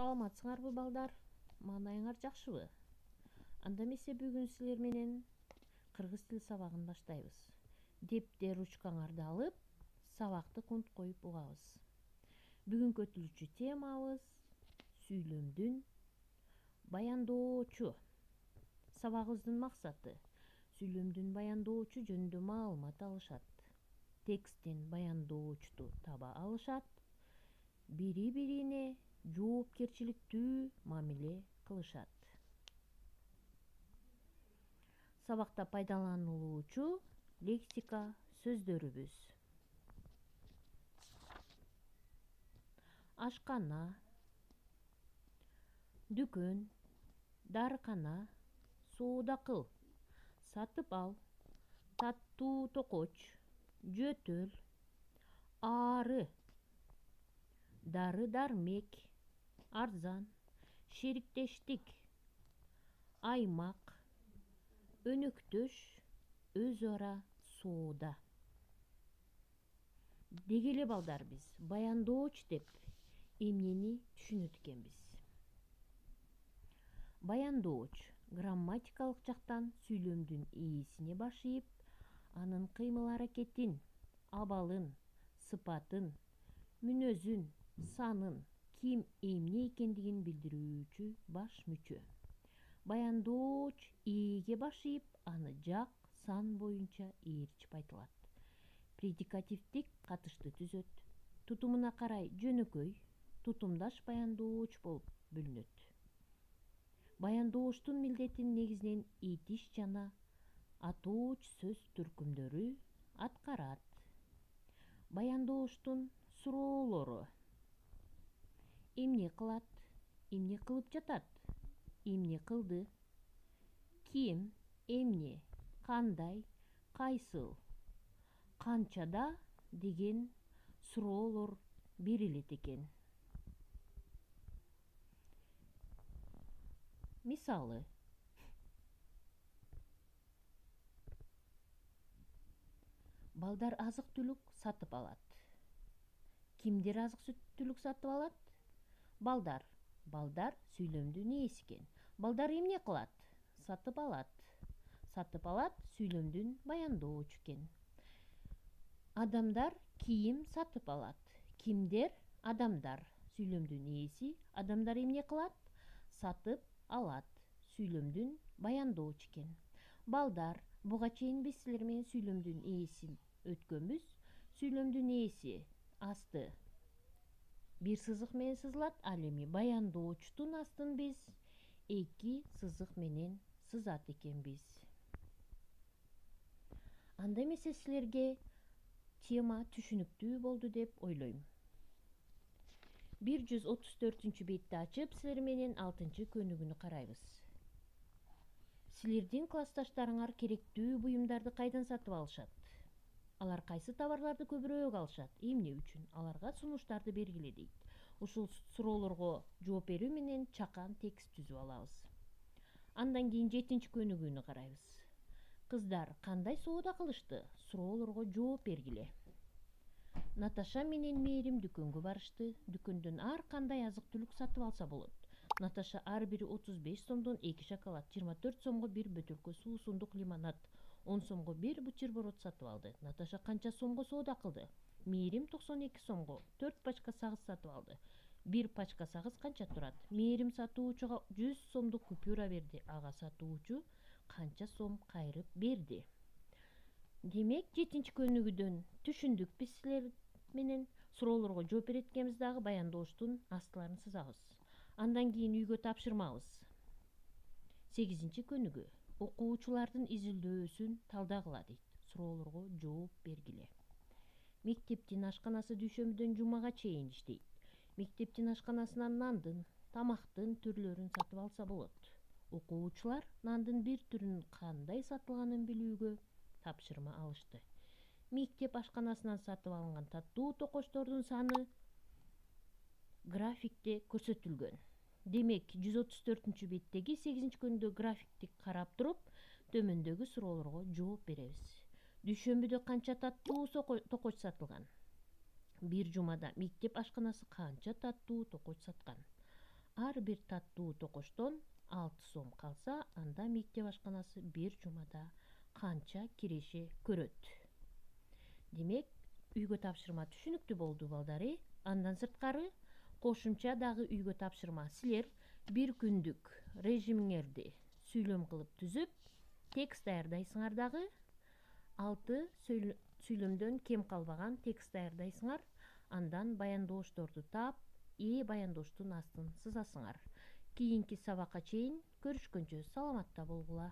Саламатсыңарбы балдар? Маанайыңар жакшыбы? Анда эмесе бүгүн силер менен кыргыз тил сабагын баштайбыз. Дептер ручкаңарды алып, сабакты кунт коюп угабыз. Бүгүнкү өтүлүүчү темабыз сүйлөмдүн баяндоочу. Сабагыбыздын максаты сүйлөмдүн баяндоочу жөнүндө маалымат алышат. Тексттен баяндоочту таба алышат. Бири-бирине жоопкерчиликтүү мамиле кылышат. Сабакта пайдаланылуучу лексика сөздөрүбүз: ашкана, дүкөн, дарыкана, соода кыл, сатып ал, таттуу токоч, жөтөл, ары, дары-дармек, арзан, шериктештик, аймак, өнөктөш, өз ара соода. Деги эле балдар, биз баяндооч деп эмнени түшүнөт экенбиз? Баяндооч грамматикалык жактан сүйлөмдүн ээсине башыйып, анын кыймыл-аракетин, абалын, сыпатын, мүнөзүн, санын, ким эмне экендигин билдирүүчү баш мүчө. Баяндооч ээге башыйып, аны жак, сан боюнча ээрчип айтылат. Предикативдик катышты түзөт. Тутумуна карай жөнөкөй, тутумдаш баяндооч болуп бөлүнөт. Баяндоочтун милдетин негизинен этиш жана атооч сөз түркүмдөрү аткарат. Баяндоочтун суроолору: эмне кылат, эмне кылып жатат, эмне кылды, ким, эмне, кандай, кайсыл, канчада деген суроолор берилет экен. Мисалы: балдар азык-түлүк сатып алат. Кимдер азык-түлүк сатып алат? Балдар. Балдар сүйлөмдүн ээси экен. Балдар эмне кылат? Сатып алат. Сатып алат сүйлөмдүн баяндоочу экен. Адамдар кийим сатып алат. Кимдер? Адамдар. Сүйлөмдүн ээси. Адамдар эмне кылат? Сатып алат. Сүйлөмдүн баяндоочу экен. Балдар. Буга чейин биз силер менен сүйлөмдүн ээсин өткөнбүз. Сүйлөмдүн ээси асты бир сызык менен сызылат, ал эми баяндоочтун астын биз 2 сызык менен сызат экенбиз. Анда эмесе силерге тема түшүнүктүү болду деп ойлойм. 134 бетти ачып, силер менен 6-көнүгүнү карайбыз. Силердин классташтарыңар керектүү буюмдарды кайдан сатып алышат? Алар кайсы товарларды көбүрөөк алышат? Эмне үчүн? Аларга сунуштарды бергиле дейт. Ушул суроолорго жооп берүү менен чакан текст түзүп алабыз. Андан кийин 7-көнүгүүнү карайбыз. Кыздар кандай соода кылышты? Суроолорго жооп бергиле. Наташа менен Мээрим дүкөнгө барышты. Дүкөндөн ар кандай азык-түлүк сатып алса болот. Наташа ар бири 35 сомдон 2 шоколад, 24 сомго 1 бөтөлкө суусундук лимонад, 10 сомго 1 бутерброд сатып алды. Наташа канча сомго соода кылды? Мээрим 92 сомго 4 пачка сагыз сатып алды. 1 пачка сагыз канча турат? Мээрим сатуучуга 100 сомдук купюра берди. Ага сатуучу канча сом кайрып берди? Демек, 7-көнүгүдөн түшүндүк биз силер менен суроолорго жооп берет экенбиз, дагы баяндоочтун астыларын сызабыз. Андан кийин үйгө тапшырмабыз. 8-көнүгү. Окуучулардын изилдөөсүн талдагыла дейт. Суроолорго жооп бергиле. Мектептин ашканасы дүйшөмбүдөн жумага чейин иштейт. Мектептин ашканасынан нандын, тамактын түрлөрүн сатып алса болот. Окуучулар нандын бир түрүнүн кандай сатылганын билүүгө тапшырма алышты. Мектеп ашканасынан сатып алынган таттуу токочтордун саны графикте көрсөтүлгөн. Демек, 134 беттеги 8-көнүдө графикти карап туруп, төмөндөгү суроолорго жооп беребиз. Дүйшөмбүдө канча таттуу токоч сатылган? Бир жумада мектеп ашканасы канча таттуу токоч саткан? Ар бир таттуу токоштон 6 сом калса, анда мектеп ашканасы бир жумада канча киреше көрөт? Демек, үйгө тапшырма түшүнүктүү болду балдар. Андан сырткары кошумча дагы үйгө тапшырма. Силер бир күндүк режимиңерди сүйлөм кылып түзүп, текст даярдайсыңар дагы. 6 сүйлөмдөн кем калбаган текст даярдайсыңар. Андан баяндоошторду таап, баяндооштун астын сызасыңар. Кийинки сабакка чейин көрүшкөнчө саламатта болгула.